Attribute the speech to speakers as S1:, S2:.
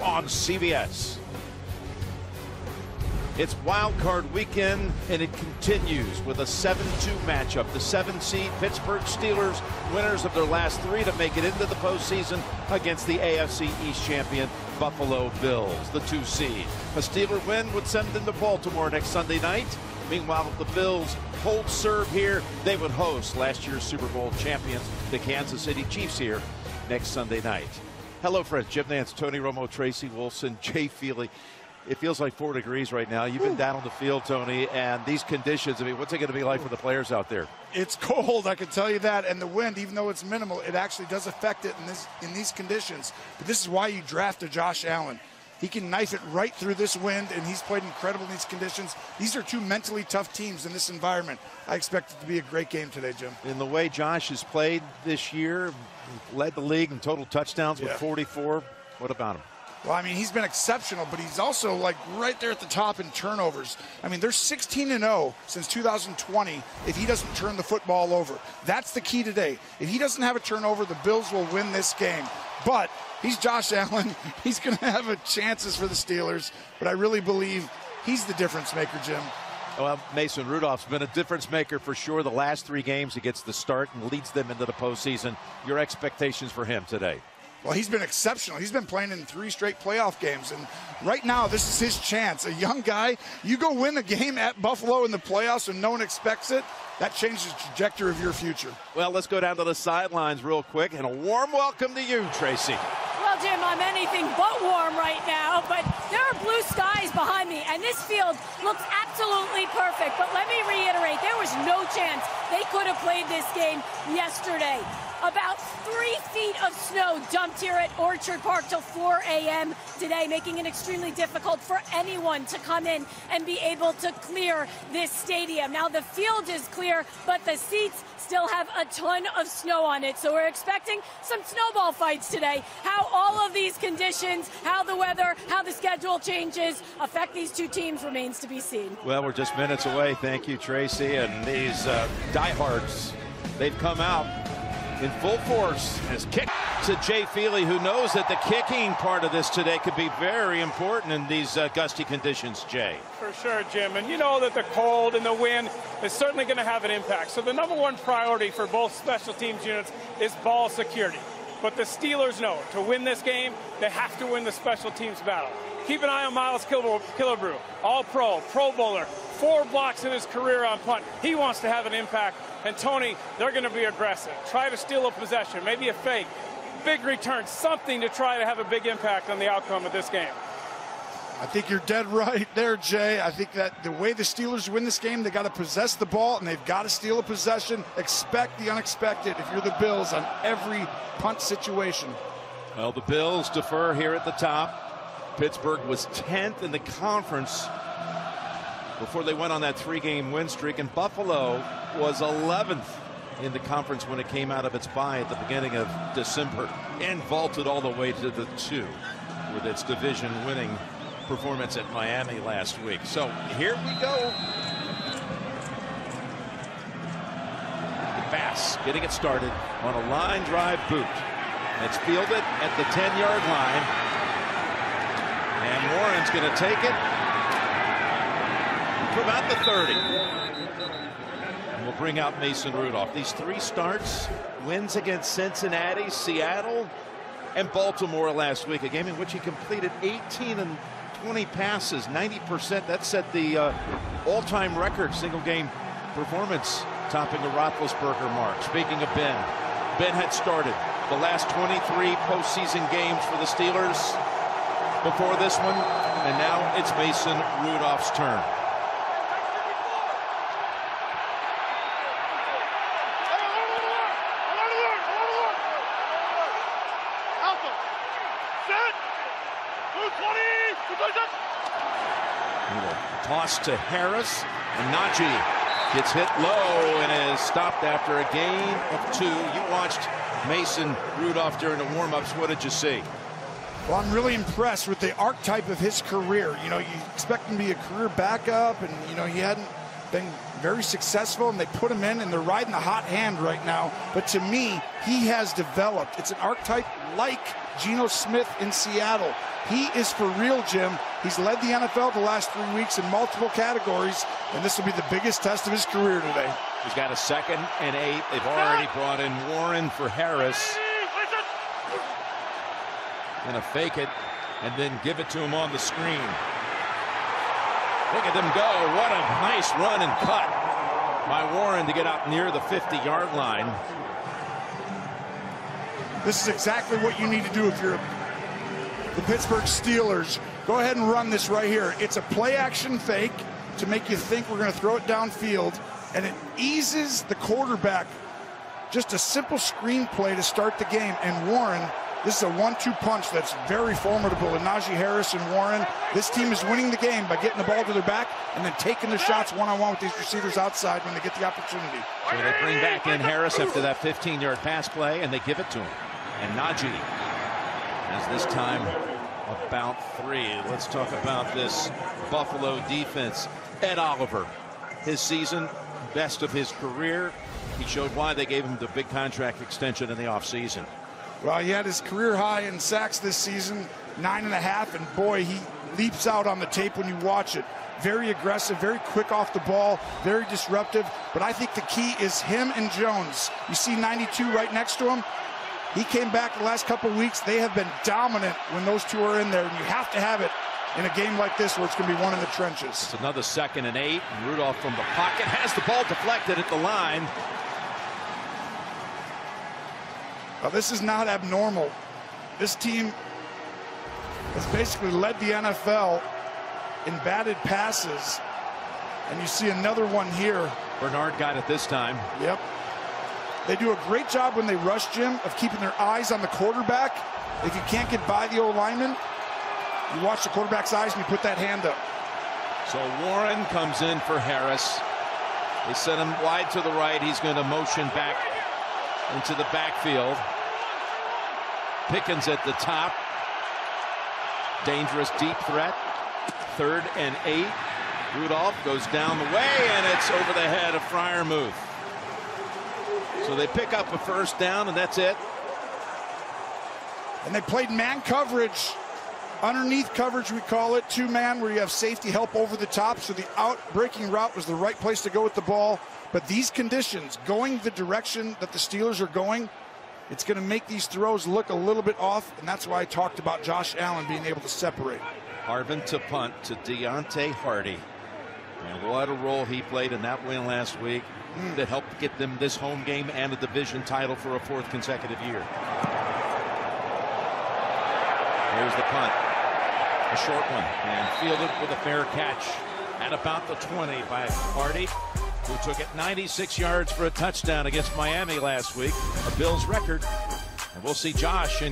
S1: on CBS. It's wild card weekend, and it continues with a 7-2 matchup. The 7-seed Pittsburgh Steelers, winners of their last 3 to make it into the postseason, against the AFC East champion Buffalo Bills, the 2 seed. A Steeler win would send them to Baltimore next Sunday night. Meanwhile, if the Bills hold serve here, they would host last year's Super Bowl champions, the Kansas City Chiefs, here next Sunday night. Hello, friends. Jim Nance, Tony Romo, Tracy Wolfson, Jay Feely. It feels like 4 degrees right now. You've been down on the field, Tony, and these conditions, I mean, what's it going to be like for the players out there?
S2: It's cold, I can tell you that, and the wind, even though it's minimal, it actually does affect it in these conditions. But this is why you draft a Josh Allen. He can knife it right through this wind, and he's played incredible in these conditions. These are 2 mentally tough teams in this environment. I expect it to be a great game today, Jim. In
S1: the way Josh has played this year, led the league in total touchdowns with 44. What about him?
S2: Well, I mean, he's been exceptional, but he's also like right there at the top in turnovers. I mean, they're 16-0 since 2020 if he doesn't turn the football over. That's the key today. If he doesn't have a turnover, the Bills will win this game. But he's Josh Allen. He's going to have chances for the Steelers, but I really believe he's the difference maker, Jim.
S1: Well, Mason Rudolph's been a difference maker for sure. The last 3 games, he gets the start and leads them into the postseason. Your expectations for him today?
S2: Well, he's been exceptional. He's been playing in 3 straight playoff games, and right now this is his chance. A young guy, you go win a game at Buffalo in the playoffs and no one expects it, that changes the trajectory of your future.
S1: Well, let's go down to the sidelines real quick, and a warm welcome to you, Tracy.
S3: Well, Jim, I'm anything but warm right now, but there are blue skies behind me, and this field looks absolutely perfect. But let me reiterate, there was no chance they could have played this game yesterday. About 3 feet of snow dumped here at Orchard Park till 4 a.m. today, making it extremely difficult for anyone to come in and be able to clear this stadium. Now, the field is clear, but the seats still have a ton of snow on it. So we're expecting some snowball fights today. How all of these conditions, how the weather, how the schedule changes affect these 2 teams remains to be seen.
S1: Well, we're just minutes away. Thank you, Tracy. And these diehards, they've come out in full force. Has kicked to Jay Feely, who knows that the kicking part of this today could be very important in these gusty conditions, Jay.
S4: For sure, Jim. And you know that the cold and the wind is certainly going to have an impact. So the #1 priority for both special teams units is ball security. But the Steelers know to win this game, they have to win the special teams battle. Keep an eye on Miles Killebrew, all-pro, Pro Bowler, 4 blocks in his career on punt. He wants to have an impact. And Tony, they're going to be aggressive. Try to steal a possession, maybe a fake, big return, something to try to have a big impact on the outcome of this game.
S2: I think you're dead right there, Jay. I think that the way the Steelers win this game, they got to possess the ball and they've got to steal a possession. Expect the unexpected if you're the Bills on every punt situation.
S1: Well, the Bills defer here at the top. Pittsburgh was 10th in the conference before they went on that 3-game win streak, and Buffalo was 11th in the conference when it came out of its bye at the beginning of December and vaulted all the way to the 2 with its division-winning performance at Miami last week. So here we go. Bass getting it started on a line drive boot. It's fielded at the 10-yard line, and Warren's going to take it from about the 30. And we'll bring out Mason Rudolph. These 3 starts, wins against Cincinnati, Seattle, and Baltimore last week, a game in which he completed 18 and 20 passes, 90%. That set the all-time record single-game performance, topping the Roethlisberger mark. Speaking of Ben had started the last 23 postseason games for the Steelers before this one, and now it's Mason Rudolph's turn. Toss to Harris, and Najee gets hit low and is stopped after a gain of 2. You watched Mason Rudolph during the warm-ups. What did you see?
S2: Well, I'm really impressed with the archetype of his career. You know, you expect him to be a career backup, and, you know, he hadn't been very successful, and they put him in, and they're riding the hot hand right now. But to me, he has developed. It's an archetype like Geno Smith in Seattle. He is for real, Jim. He's led the NFL the last 3 weeks in multiple categories, and this will be the biggest test of his career today.
S1: He's got a 2nd and 8. They've already brought in Warren for Harris. Gonna fake it and then give it to him on the screen. Look at them go. What a nice run and cut by Warren to get out near the 50-yard line.
S2: This is exactly what you need to do if you're the Pittsburgh Steelers. Go ahead and run this right here. It's a play-action fake to make you think we're going to throw it downfield, and it eases the quarterback. Just a simple screen play to start the game, and Warren, this is a 1-2 punch that's very formidable. And Najee Harris and Warren, this team is winning the game by getting the ball to their back and then taking the shots one-on-one with these receivers outside when they get the opportunity.
S1: So they bring back in Harris after that 15-yard pass play, and they give it to him. And Najee has this time about 3. Let's talk about this Buffalo defense. Ed Oliver, his season, best of his career. He showed why they gave him the big contract extension in the offseason.
S2: Well, he had his career high in sacks this season, 9.5, and boy, he leaps out on the tape when you watch it. Very aggressive, very quick off the ball, very disruptive, but I think the key is him and Jones. You see 92 right next to him. He came back the last couple of weeks. They have been dominant when those two are in there, and you have to have it in a game like this where it's going to be one in the trenches.
S1: It's another 2nd and 8, and Rudolph from the pocket has the ball deflected at the line.
S2: Now, this is not abnormal. This team has basically led the NFL in batted passes, and you see another one here.
S1: Bernard got it this time.
S2: Yep. They do a great job when they rush, Jim, of keeping their eyes on the quarterback. If you can't get by the O-lineman, you watch the quarterback's eyes and you put that hand up.
S1: So Warren comes in for Harris. They send him wide to the right. He's going to motion back into the backfield. Pickens at the top. Dangerous deep threat. 3rd and 8. Rudolph goes down the way, and it's over the head of Freiermuth. So they pick up a 1st down, and that's it.
S2: And they played man coverage. Underneath coverage, we call it 2-man, where you have safety help over the top. So the out-breaking route was the right place to go with the ball. But these conditions, going the direction that the Steelers are going, it's going to make these throws look a little bit off, and that's why I talked about Josh Allen being able to separate.
S1: Harvin to punt to Deontay Hardy. And what a role he played in that win last week that helped get them this home game and a division title for a 4th consecutive year. Here's the punt. A short one, and fielded with a fair catch at about the 20 by Hardy, who took it 96 yards for a touchdown against Miami last week, a Bills record. And we'll see Josh in